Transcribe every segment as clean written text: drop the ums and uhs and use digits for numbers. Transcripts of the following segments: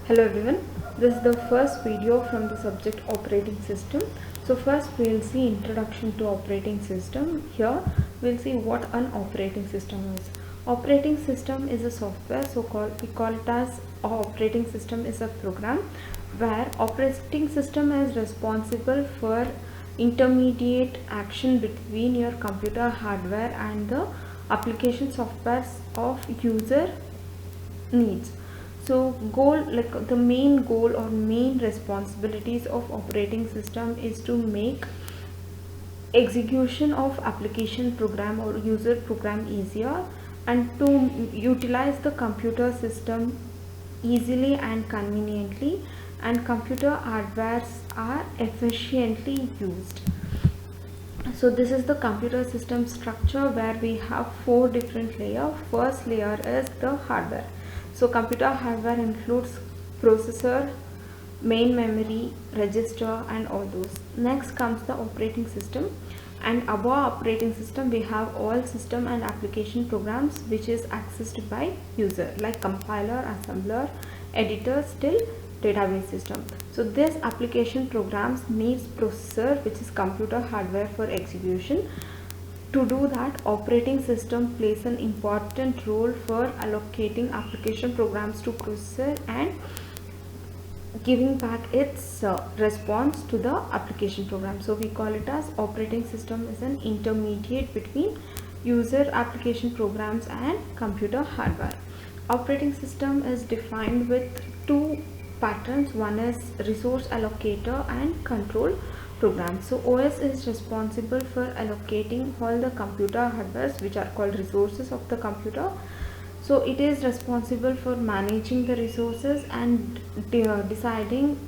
Hello everyone, this is the first video from the subject operating system. So first we'll see introduction to operating system. Here we'll see what an operating system is. Operating system is a software, we call it as operating system is a program where operating system is responsible for intermediate action between your computer hardware and the application softwares of user needs. So the main goal or main responsibilities of operating system is to make execution of application program or user program easier and to utilize the computer system easily and conveniently, and computer hardwares are efficiently used. So this is the computer system structure where we have four different layers. First layer is the hardware. So computer hardware includes processor, main memory, register and all those. Next comes the operating system, and above operating system we have all system and application programs which is accessed by user, like compiler, assembler, editor, still database system. So this application programs needs processor, which is computer hardware, for execution. To do that, operating system plays an important role for allocating application programs to processor and giving back its response to the application program. So we call it as operating system is an intermediate between user application programs and computer hardware. Operating system is defined with two patterns. One is resource allocator and control program. So OS is responsible for allocating all the computer hardwares, which are called resources of the computer. So it is responsible for managing the resources and deciding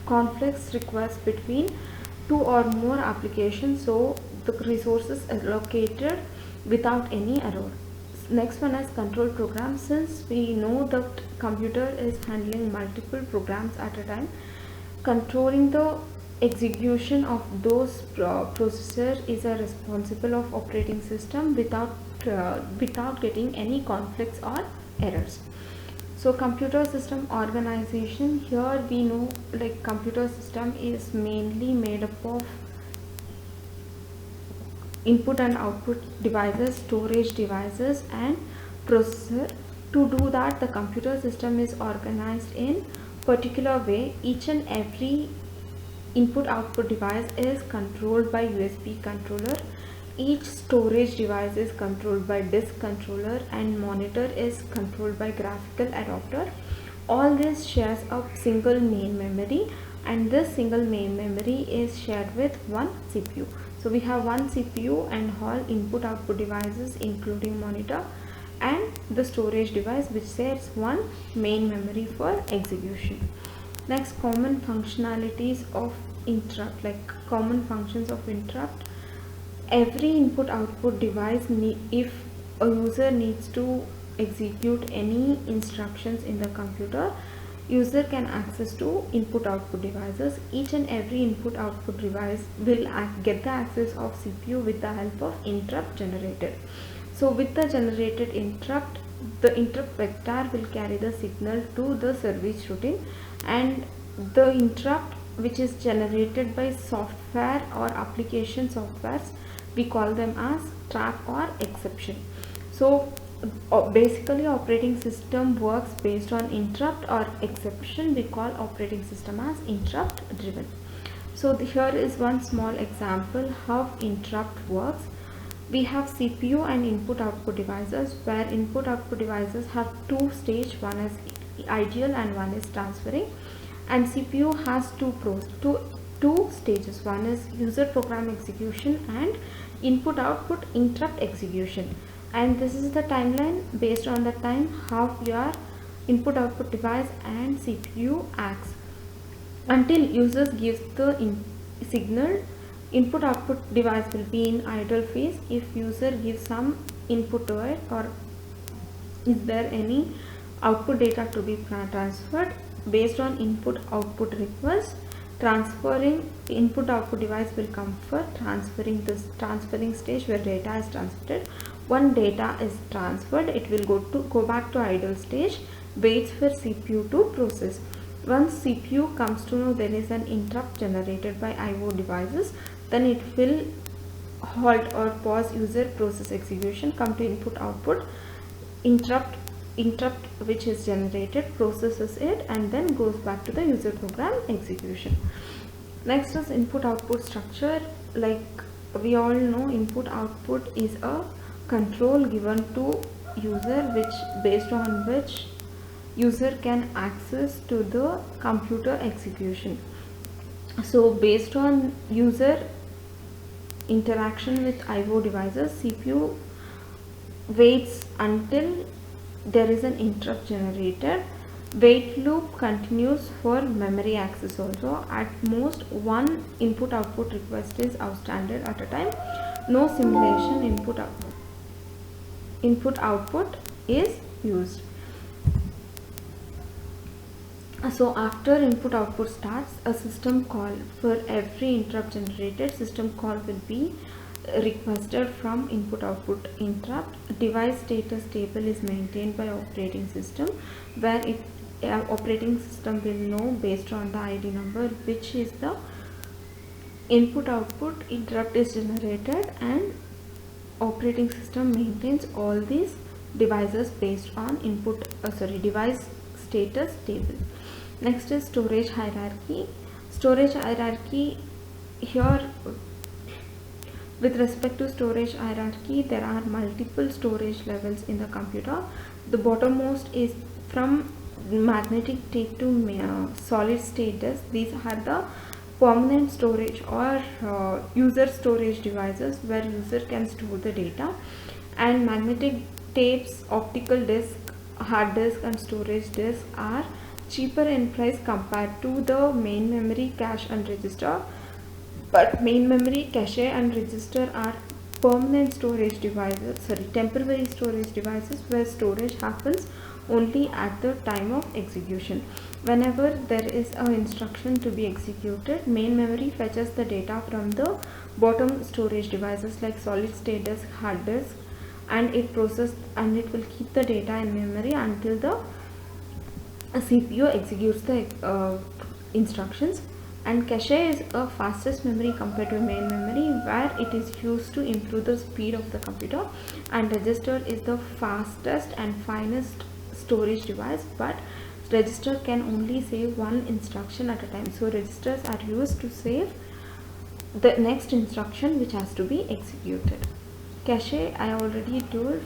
conflicts requests between two or more applications, so the resources allocated without any error. Next one is control program. Since we know that computer is handling multiple programs at a time, controlling the execution of those processor is a responsible of operating system without getting any conflicts or errors. So computer system organization, here we know like computer system is mainly made up of input and output devices, storage devices and processor. To do that, the computer system is organized in particular way. Each and every input output device is controlled by USB controller. Each storage device is controlled by disk controller, and monitor is controlled by graphical adapter. All this shares a single main memory, and this single main memory is shared with one CPU. So we have one CPU and all input output devices including monitor and the storage device, which shares one main memory for execution. Next, common functionalities of interrupt, like common functions of interrupt. Every input output device, if a user needs to execute any instructions in the computer, user can access to input output devices. Each and every input output device will get the access of CPU with the help of interrupt generated. So with the generated interrupt, the interrupt vector will carry the signal to the service routine, and the interrupt which is generated by software or application softwares, we call them as trap or exception. So basically operating system works based on interrupt or exception. We call operating system as interrupt driven. So here is one small example how interrupt works. We have CPU and input output devices, where input output devices have two stages, one is ideal and one is transferring, and CPU has two stages, one is user program execution and input output interrupt execution. And this is the timeline based on the time how your input output device and CPU acts. Until users gives the signal, input output device will be in idle phase. If user gives some input to it, or is there any output data to be transferred, based on input output request, transferring input output device will come for transferring stage, where data is transferred. When data is transferred, it will go back to idle stage. waits for CPU to process. Once CPU comes to know there is an interrupt generated by IO devices, then it will halt or pause user process execution, come to input output, interrupt which is generated, processes it, and then goes back to the user program execution. Next is input output structure. Like we all know, input output is a control given to user, which based on which user can access to the computer execution. So based on user interaction with IO devices, CPU waits until there is an interrupt generated. Wait loop continues for memory access also. At most one input output request is outstanding at a time. No simulation input output is used. So after input output starts, a system call for every interrupt generated, system call will be requested from input output interrupt. Device status table is maintained by operating system, where operating system will know based on the ID number which is the input output interrupt is generated, and operating system maintains all these devices based on device status table. Next is storage hierarchy. Storage hierarchy, here with respect to storage hierarchy, there are multiple storage levels in the computer. The bottommost is from magnetic tape to solid state disk. These are the permanent storage or user storage devices where user can store the data, and magnetic tapes, optical disk, hard disk and storage disk are cheaper in price compared to the main memory, cache and register. But main memory, cache and register are permanent storage devices, temporary storage devices, where storage happens only at the time of execution. Whenever there is an instruction to be executed, main memory fetches the data from the bottom storage devices like solid state disk, hard disk, and it will keep the data in memory until the CPU executes the instructions. And cache is a fastest memory compared to main memory, where it is used to improve the speed of the computer, and register is the fastest and finest storage device, but register can only save one instruction at a time. So registers are used to save the next instruction which has to be executed. Cache, I already told,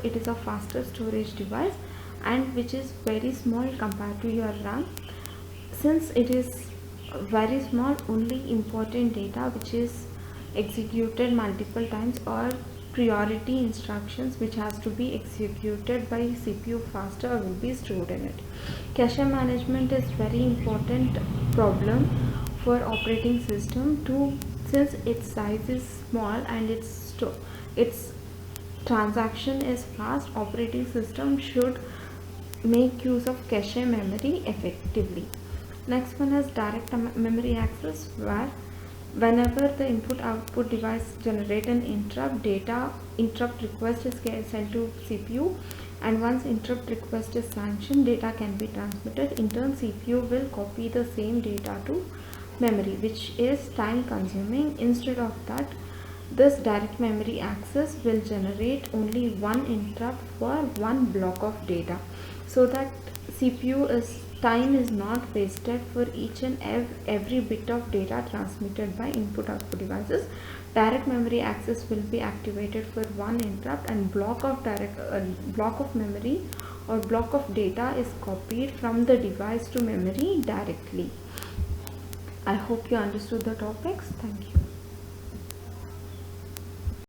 it is a faster storage device, and which is very small compared to your RAM. Since it is very small, only important data which is executed multiple times or priority instructions which has to be executed by CPU faster will be stored in it. Cache management is very important problem for operating system too, since its size is small and its transaction is fast. Operating system should make use of cache memory effectively. Next one is direct memory access, where whenever the input output device generate an interrupt request is sent to CPU, and once interrupt request is sanctioned, data can be transmitted. In turn, CPU will copy the same data to memory, which is time consuming. Instead of that, this direct memory access will generate only one interrupt for one block of data, so that time is not wasted for each and every bit of data transmitted by input output devices. Direct memory access will be activated for one interrupt, and block of memory or block of data is copied from the device to memory directly. I hope you understood the topics. Thank you.